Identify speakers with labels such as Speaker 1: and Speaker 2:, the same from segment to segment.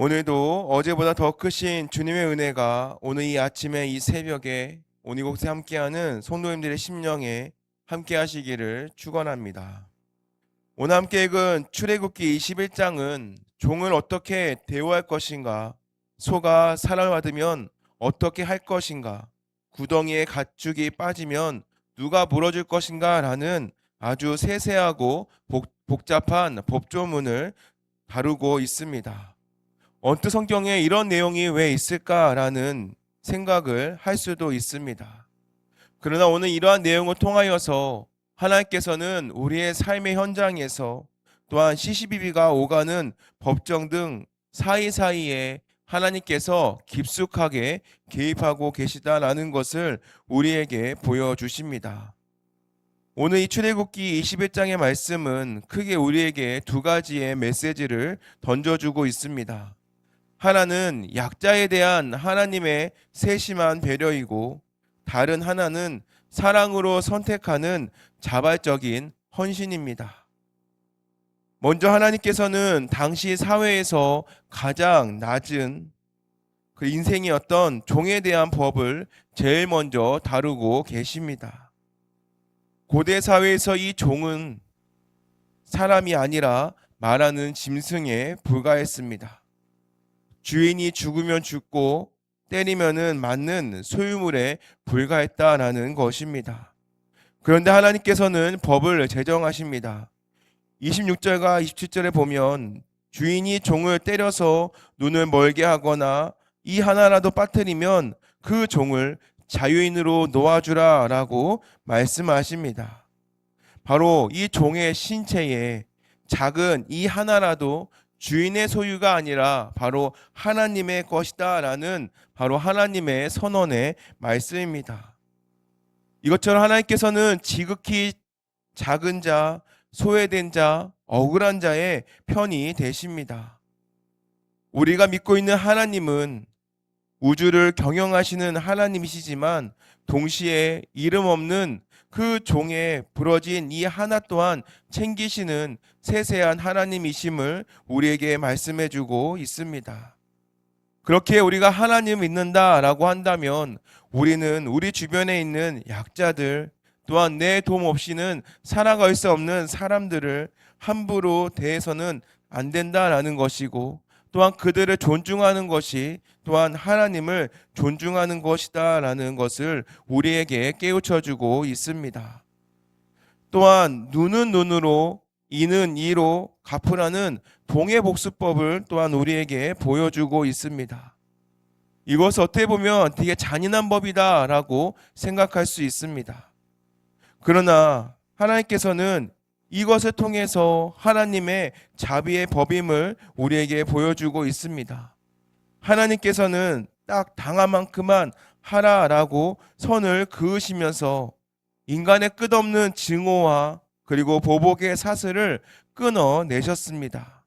Speaker 1: 오늘도 어제보다 더 크신 주님의 은혜가 오늘 이 아침에 이 새벽에 오늘 이곳에 함께하는 성도님들의 심령에 함께 하시기를 축원합니다. 오늘 함께 읽은 출애굽기 21장은 종을 어떻게 대우할 것인가, 소가 사랑을 받으면 어떻게 할 것인가, 구덩이에 가축이 빠지면 누가 물어줄 것인가 라는 아주 세세하고 복잡한 법조문을 다루고 있습니다. 언뜻 성경에 이런 내용이 왜 있을까라는 생각을 할 수도 있습니다. 그러나 오늘 이러한 내용을 통하여서 하나님께서는 우리의 삶의 현장에서 또한 CCBB가 오가는 법정 등 사이사이에 하나님께서 깊숙하게 개입하고 계시다라는 것을 우리에게 보여주십니다. 오늘 이 출애굽기 21장의 말씀은 크게 우리에게 두 가지의 메시지를 던져주고 있습니다. 하나는 약자에 대한 하나님의 세심한 배려이고, 다른 하나는 사랑으로 선택하는 자발적인 헌신입니다. 먼저 하나님께서는 당시 사회에서 가장 낮은 그 인생이었던 종에 대한 법을 제일 먼저 다루고 계십니다. 고대 사회에서 이 종은 사람이 아니라 말하는 짐승에 불과했습니다. 주인이 죽으면 죽고 때리면은 맞는 소유물에 불과했다라는 것입니다. 그런데 하나님께서는 법을 제정하십니다. 26절과 27절에 보면 주인이 종을 때려서 눈을 멀게 하거나 이 하나라도 빠뜨리면 그 종을 자유인으로 놓아주라 라고 말씀하십니다. 바로 이 종의 신체에 작은 이 하나라도 주인의 소유가 아니라 바로 하나님의 것이다 라는 바로 하나님의 선언의 말씀입니다. 이것처럼 하나님께서는 지극히 작은 자, 소외된 자, 억울한 자의 편이 되십니다. 우리가 믿고 있는 하나님은 우주를 경영하시는 하나님이시지만 동시에 이름 없는 그 종에 부러진 이 하나 또한 챙기시는 세세한 하나님이심을 우리에게 말씀해주고 있습니다. 그렇게 우리가 하나님을 믿는다라고 한다면 우리는 우리 주변에 있는 약자들, 또한 내 도움 없이는 살아갈 수 없는 사람들을 함부로 대해서는 안 된다라는 것이고, 또한 그들을 존중하는 것이 또한 하나님을 존중하는 것이다라는 것을 우리에게 깨우쳐주고 있습니다. 또한 눈은 눈으로 이는 이로 갚으라는 동해복수법을 또한 우리에게 보여주고 있습니다. 이것을 어떻게 보면 되게 잔인한 법이다라고 생각할 수 있습니다. 그러나 하나님께서는 이것을 통해서 하나님의 자비의 법임을 우리에게 보여주고 있습니다. 하나님께서는 딱 당한 만큼만 하라라고 선을 그으시면서 인간의 끝없는 증오와 그리고 보복의 사슬을 끊어내셨습니다.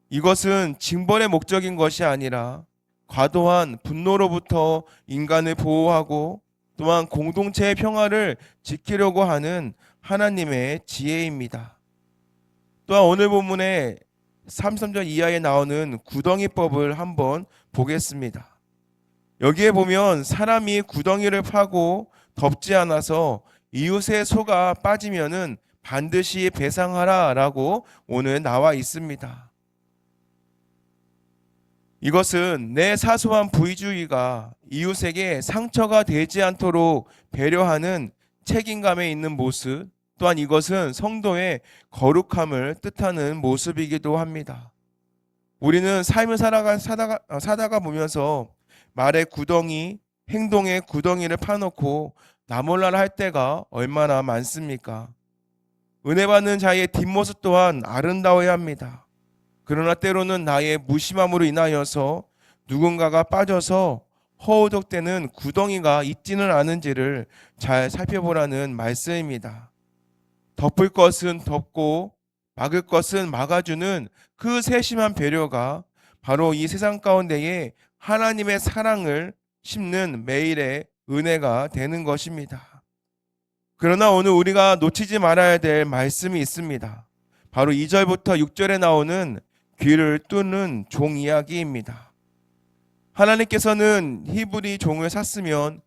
Speaker 1: 이것은 징벌의 목적인 것이 아니라 과도한 분노로부터 인간을 보호하고 또한 공동체의 평화를 지키려고 하는 하나님의 지혜입니다. 또한 오늘 본문에 33절 이하에 나오는 구덩이법을 한번 보겠습니다. 여기에 보면 사람이 구덩이를 파고 덮지 않아서 이웃의 소가 빠지면은 반드시 배상하라라고 오늘 나와 있습니다. 이것은 내 사소한 부의주의가 이웃에게 상처가 되지 않도록 배려하는 책임감에 있는 모습, 또한 이것은 성도의 거룩함을 뜻하는 모습이기도 합니다. 우리는 삶을 사다가 보면서 말의 구덩이, 행동의 구덩이를 파놓고 나몰라라 할 때가 얼마나 많습니까? 은혜 받는 자의 뒷모습 또한 아름다워야 합니다. 그러나 때로는 나의 무심함으로 인하여서 누군가가 빠져서 허우적대는 구덩이가 있지는 않은지를 잘 살펴보라는 말씀입니다. 덮을 것은 덮고 막을 것은 막아주는 그 세심한 배려가 바로 이 세상 가운데에 하나님의 사랑을 심는 매일의 은혜가 되는 것입니다. 그러나 오늘 우리가 놓치지 말아야 될 말씀이 있습니다. 바로 2절부터 6절에 나오는 귀를 뚫는 종 이야기입니다. 하나님께서는 히브리 종을 샀으면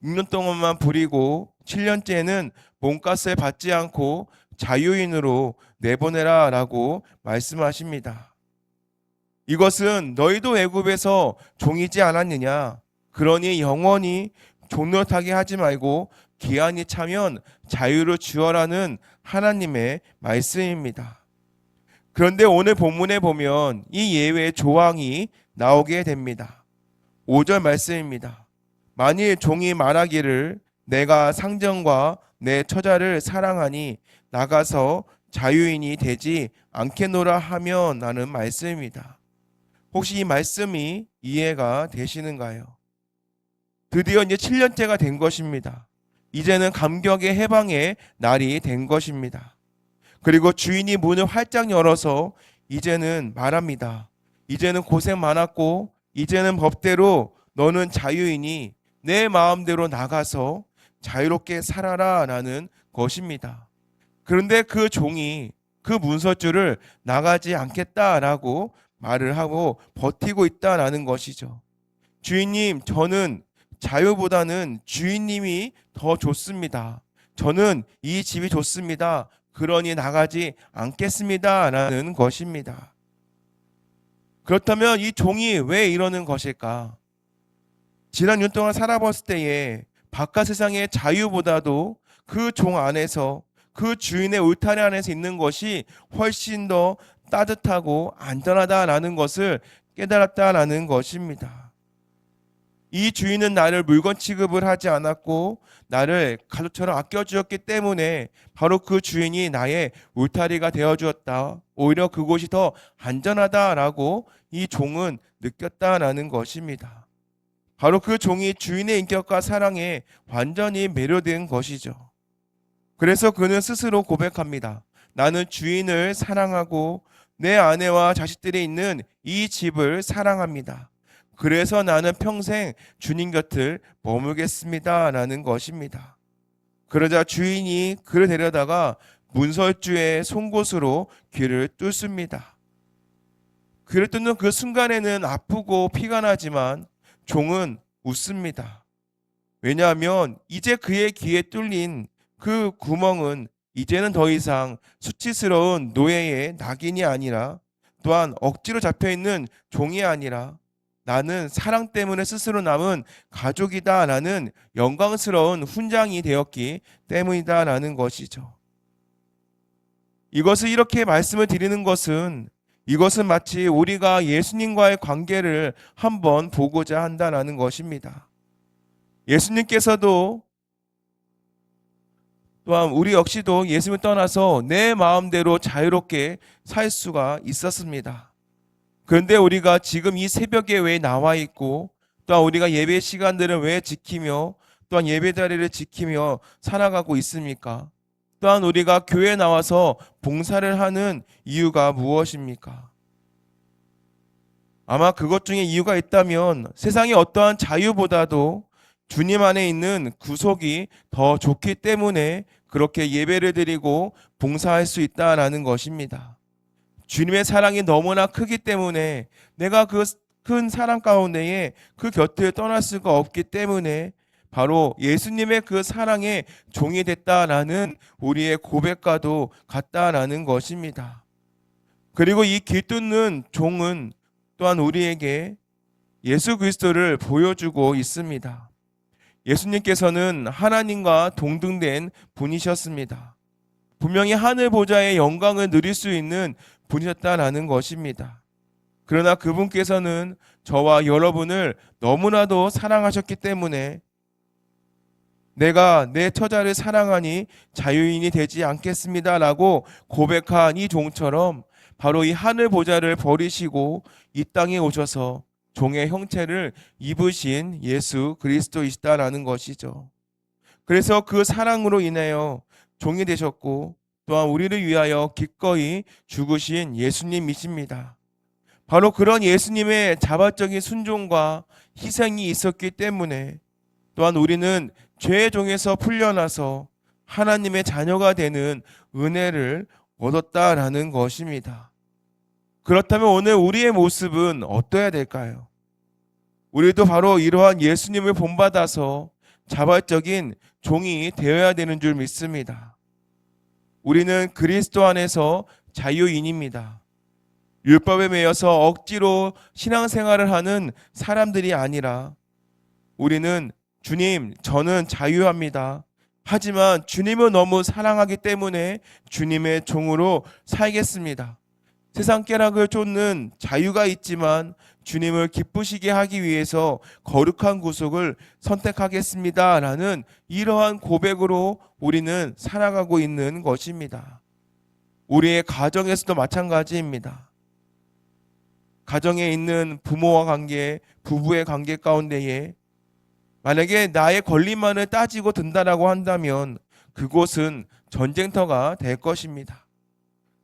Speaker 1: 6년 동안만 부리고 7년째는 몸값을 받지 않고 자유인으로 내보내라 라고 말씀하십니다. 이것은 너희도 애굽에서 종이지 않았느냐? 그러니 영원히 종노릇하게 하지 말고 기한이 차면 자유를 주어라는 하나님의 말씀입니다. 그런데 오늘 본문에 보면 이 예외 조항이 나오게 됩니다. 5절 말씀입니다. 만일 종이 말하기를 내가 상전과 내 처자를 사랑하니 나가서 자유인이 되지 않겠노라 하면 라는 말씀입니다. 혹시 이 말씀이 이해가 되시는가요? 드디어 이제 7년째가 된 것입니다. 이제는 감격의 해방의 날이 된 것입니다. 그리고 주인이 문을 활짝 열어서 이제는 말합니다. 이제는 고생 많았고 이제는 법대로 너는 자유인이 내 마음대로 나가서 자유롭게 살아라 라는 것입니다. 그런데 그 종이 그 문설주를 나가지 않겠다라고 말을 하고 버티고 있다라는 것이죠. 주인님, 저는 자유보다는 주인님이 더 좋습니다. 저는 이 집이 좋습니다. 그러니 나가지 않겠습니다. 라는 것입니다. 그렇다면 이 종이 왜 이러는 것일까? 지난 6년 동안 살아봤을 때에 바깥 세상의 자유보다도 그 종 안에서 그 주인의 울타리 안에서 있는 것이 훨씬 더 따뜻하고 안전하다라는 것을 깨달았다라는 것입니다. 이 주인은 나를 물건 취급을 하지 않았고 나를 가족처럼 아껴주었기 때문에 바로 그 주인이 나의 울타리가 되어주었다. 오히려 그곳이 더 안전하다라고 이 종은 느꼈다라는 것입니다. 바로 그 종이 주인의 인격과 사랑에 완전히 매료된 것이죠. 그래서 그는 스스로 고백합니다. 나는 주인을 사랑하고 내 아내와 자식들이 있는 이 집을 사랑합니다. 그래서 나는 평생 주님 곁을 머물겠습니다. 라는 것입니다. 그러자 주인이 그를 데려다가 문설주의 송곳으로 귀를 뚫습니다. 귀를 뚫는 그 순간에는 아프고 피가 나지만 종은 웃습니다. 왜냐하면 이제 그의 귀에 뚫린 그 구멍은 이제는 더 이상 수치스러운 노예의 낙인이 아니라 또한 억지로 잡혀있는 종이 아니라 나는 사랑 때문에 스스로 남은 가족이다라는 영광스러운 훈장이 되었기 때문이다라는 것이죠. 이것을 이렇게 말씀을 드리는 것은 이것은 마치 우리가 예수님과의 관계를 한번 보고자 한다라는 것입니다. 예수님께서도 또한 우리 역시도 예수님을 떠나서 내 마음대로 자유롭게 살 수가 있었습니다. 그런데 우리가 지금 이 새벽에 왜 나와 있고 또한 우리가 예배 시간들을 왜 지키며 또한 예배 자리를 지키며 살아가고 있습니까? 또한 우리가 교회에 나와서 봉사를 하는 이유가 무엇입니까? 아마 그것 중에 이유가 있다면 세상의 어떠한 자유보다도 주님 안에 있는 구속이 더 좋기 때문에 그렇게 예배를 드리고 봉사할 수 있다라는 것입니다. 주님의 사랑이 너무나 크기 때문에 내가 그 큰 사랑 가운데에 그 곁을 떠날 수가 없기 때문에 바로 예수님의 그 사랑의 종이 됐다라는 우리의 고백과도 같다라는 것입니다. 그리고 이 길 뚫는 종은 또한 우리에게 예수 그리스도를 보여주고 있습니다. 예수님께서는 하나님과 동등된 분이셨습니다. 분명히 하늘 보좌의 영광을 누릴 수 있는 분이셨다라는 것입니다. 그러나 그분께서는 저와 여러분을 너무나도 사랑하셨기 때문에 내가 내 처자를 사랑하니 자유인이 되지 않겠습니다라고 고백한 이 종처럼 바로 이 하늘 보좌를 버리시고 이 땅에 오셔서 종의 형체를 입으신 예수 그리스도이시다라는 것이죠. 그래서 그 사랑으로 인하여 종이 되셨고 또한 우리를 위하여 기꺼이 죽으신 예수님이십니다. 바로 그런 예수님의 자발적인 순종과 희생이 있었기 때문에 또한 우리는 죄의 종에서 풀려나서 하나님의 자녀가 되는 은혜를 얻었다라는 것입니다. 그렇다면 오늘 우리의 모습은 어떠해야 될까요? 우리도 바로 이러한 예수님을 본받아서 자발적인 종이 되어야 되는 줄 믿습니다. 우리는 그리스도 안에서 자유인입니다. 율법에 매여서 억지로 신앙생활을 하는 사람들이 아니라 우리는 주님, 저는 자유합니다. 하지만 주님을 너무 사랑하기 때문에 주님의 종으로 살겠습니다. 세상 쾌락을 쫓는 자유가 있지만 주님을 기쁘시게 하기 위해서 거룩한 구속을 선택하겠습니다. 라는 이러한 고백으로 우리는 살아가고 있는 것입니다. 우리의 가정에서도 마찬가지입니다. 가정에 있는 부모와 관계, 부부의 관계 가운데에 만약에 나의 권리만을 따지고 든다라고 한다면 그곳은 전쟁터가 될 것입니다.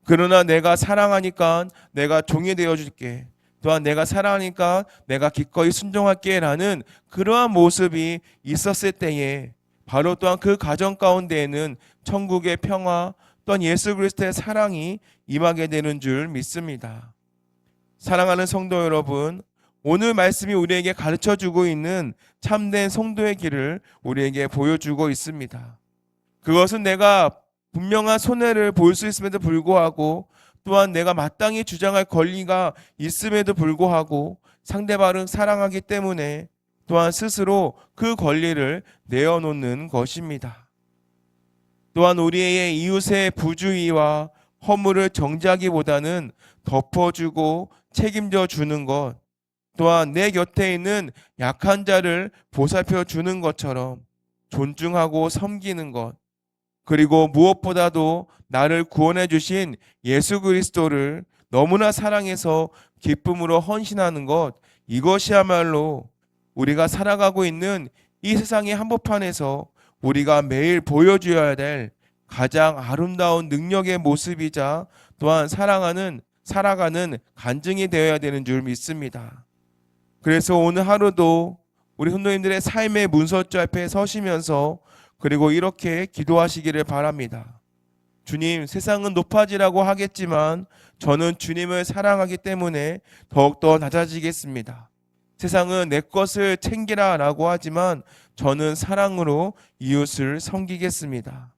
Speaker 1: 그러나 내가 사랑하니까 내가 종이 되어줄게. 또한 내가 사랑하니까 내가 기꺼이 순종할게 라는 그러한 모습이 있었을 때에 바로 또한 그 가정 가운데에는 천국의 평화 또한 예수 그리스도의 사랑이 임하게 되는 줄 믿습니다. 사랑하는 성도 여러분, 오늘 말씀이 우리에게 가르쳐주고 있는 참된 성도의 길을 우리에게 보여주고 있습니다. 그것은 내가 분명한 손해를 볼 수 있음에도 불구하고 또한 내가 마땅히 주장할 권리가 있음에도 불구하고 상대방을 사랑하기 때문에 또한 스스로 그 권리를 내어놓는 것입니다. 또한 우리의 이웃의 부주의와 허물을 정지하기보다는 덮어주고 책임져 주는 것, 또한 내 곁에 있는 약한 자를 보살펴 주는 것처럼 존중하고 섬기는 것, 그리고 무엇보다도 나를 구원해 주신 예수 그리스도를 너무나 사랑해서 기쁨으로 헌신하는 것, 이것이야말로 우리가 살아가고 있는 이 세상의 한복판에서 우리가 매일 보여줘야 될 가장 아름다운 능력의 모습이자 또한 살아가는 간증이 되어야 되는 줄 믿습니다. 그래서 오늘 하루도 우리 성도님들의 삶의 문서주 앞에 서시면서 그리고 이렇게 기도하시기를 바랍니다. 주님, 세상은 높아지라고 하겠지만 저는 주님을 사랑하기 때문에 더욱더 낮아지겠습니다. 세상은 내 것을 챙기라 라고 하지만 저는 사랑으로 이웃을 섬기겠습니다.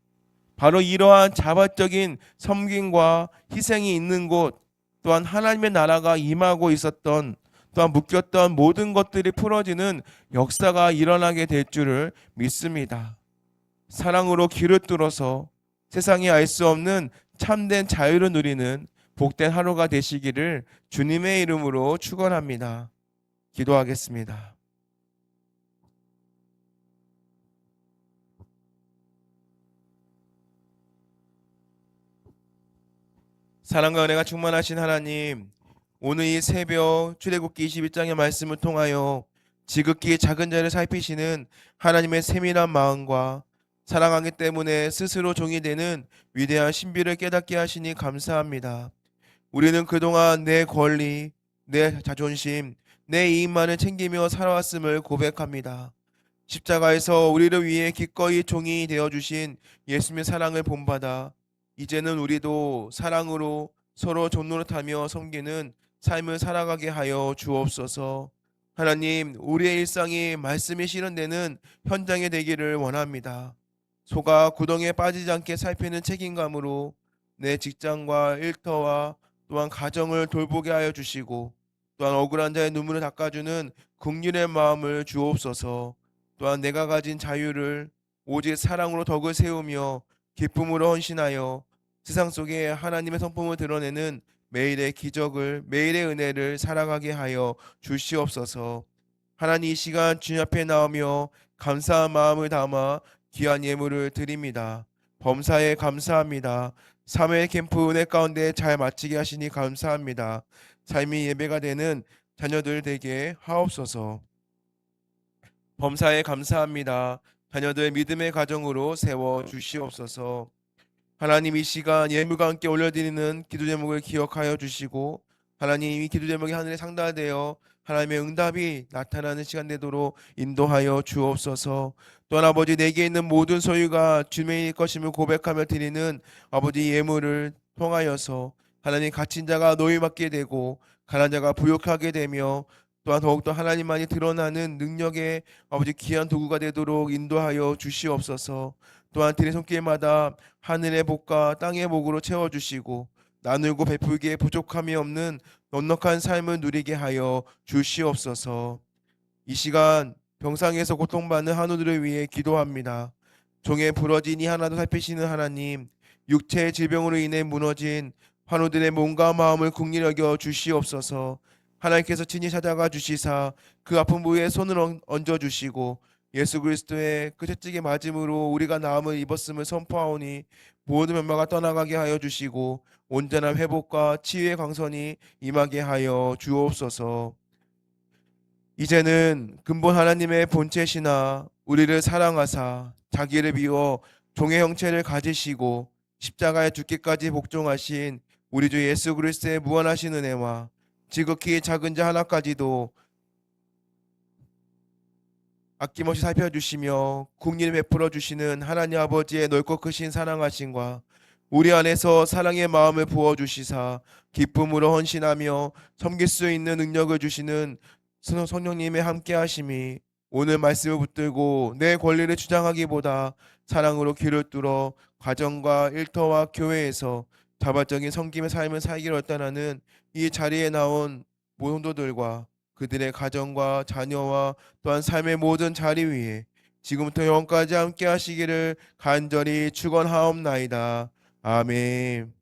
Speaker 1: 바로 이러한 자발적인 섬김과 희생이 있는 곳, 또한 하나님의 나라가 임하고 있었던 또한 묶였던 모든 것들이 풀어지는 역사가 일어나게 될 줄을 믿습니다. 사랑으로 길을 뚫어서 세상이 알 수 없는 참된 자유를 누리는 복된 하루가 되시기를 주님의 이름으로 축원합니다. 기도하겠습니다. 사랑과 은혜가 충만하신 하나님, 오늘 이 새벽 출애굽기 21장의 말씀을 통하여 지극히 작은 자를 살피시는 하나님의 세밀한 마음과 사랑하기 때문에 스스로 종이 되는 위대한 신비를 깨닫게 하시니 감사합니다. 우리는 그동안 내 권리, 내 자존심, 내 이익만을 챙기며 살아왔음을 고백합니다. 십자가에서 우리를 위해 기꺼이 종이 되어주신 예수님의 사랑을 본받아 이제는 우리도 사랑으로 서로 존노릇하며 섬기는 삶을 살아가게 하여 주옵소서. 하나님, 우리의 일상이 말씀이 실현되는 현장이 되기를 원합니다. 소가 구덩이에 빠지지 않게 살피는 책임감으로 내 직장과 일터와 또한 가정을 돌보게 하여 주시고 또한 억울한 자의 눈물을 닦아주는 긍휼의 마음을 주옵소서. 또한 내가 가진 자유를 오직 사랑으로 덕을 세우며 기쁨으로 헌신하여 세상 속에 하나님의 성품을 드러내는 매일의 기적을, 매일의 은혜를 살아가게 하여 주시옵소서. 하나님, 이 시간 주님 앞에 나오며 감사한 마음을 담아 귀한 예물을 드립니다. 범사에 감사합니다. 3회 캠프 은혜 가운데 잘 마치게 하시니 감사합니다. 삶이 예배가 되는 자녀들 되게 하옵소서. 범사에 감사합니다. 자녀들 믿음의 가정으로 세워 주시옵소서. 하나님, 이 시간 예물과 함께 올려드리는 기도 제목을 기억하여 주시고 하나님, 이 기도 제목이 하늘에 상달되어 하나님의 응답이 나타나는 시간 되도록 인도하여 주옵소서. 또한 아버지, 내게 있는 모든 소유가 주님의 것임을 고백하며 드리는 아버지 예물을 통하여서 하나님 갇힌 자가 노임받게 되고 가난한 자가 부욕하게 되며 또한 더욱더 하나님만이 드러나는 능력의 아버지 귀한 도구가 되도록 인도하여 주시옵소서. 또한 드린 손길마다 하늘의 복과 땅의 복으로 채워주시고 나누고 베풀기에 부족함이 없는 넉넉한 삶을 누리게 하여 주시옵소서. 이 시간 병상에서 고통받는 한우들을 위해 기도합니다. 종의 부러진 이 하나도 살피시는 하나님, 육체의 질병으로 인해 무너진 환우들의 몸과 마음을 긍휼히 여겨 주시옵소서. 하나님께서 친히 찾아가 주시사 그 아픈 부위에 손을 얹어 주시고 예수 그리스도의 그 채찍의 맞음으로 우리가 나음을 입었음을 선포하오니 모든 면마가 떠나가게 하여 주시고 온전한 회복과 치유의 광선이 임하게 하여 주옵소서. 이제는 근본 하나님의 본체시나 우리를 사랑하사 자기를 비워 종의 형체를 가지시고 십자가에 죽기까지 복종하신 우리 주 예수 그리스도의 무한하신 은혜와 지극히 작은 자 하나까지도 아낌없이 살펴주시며 국리를 베풀어 주시는 하나님 아버지의 넓고 크신 사랑하심과 우리 안에서 사랑의 마음을 부어주시사 기쁨으로 헌신하며 섬길 수 있는 능력을 주시는 성령님의 함께하심이 오늘 말씀을 붙들고 내 권리를 주장하기보다 사랑으로 귀를 뚫어 가정과 일터와 교회에서 자발적인 섬김의 삶을 살기를 원하는 이 자리에 나온 모성도들과 그들의 가정과 자녀와 또한 삶의 모든 자리 위에 지금부터 영원까지 함께 하시기를 간절히 축원하옵나이다. 아멘.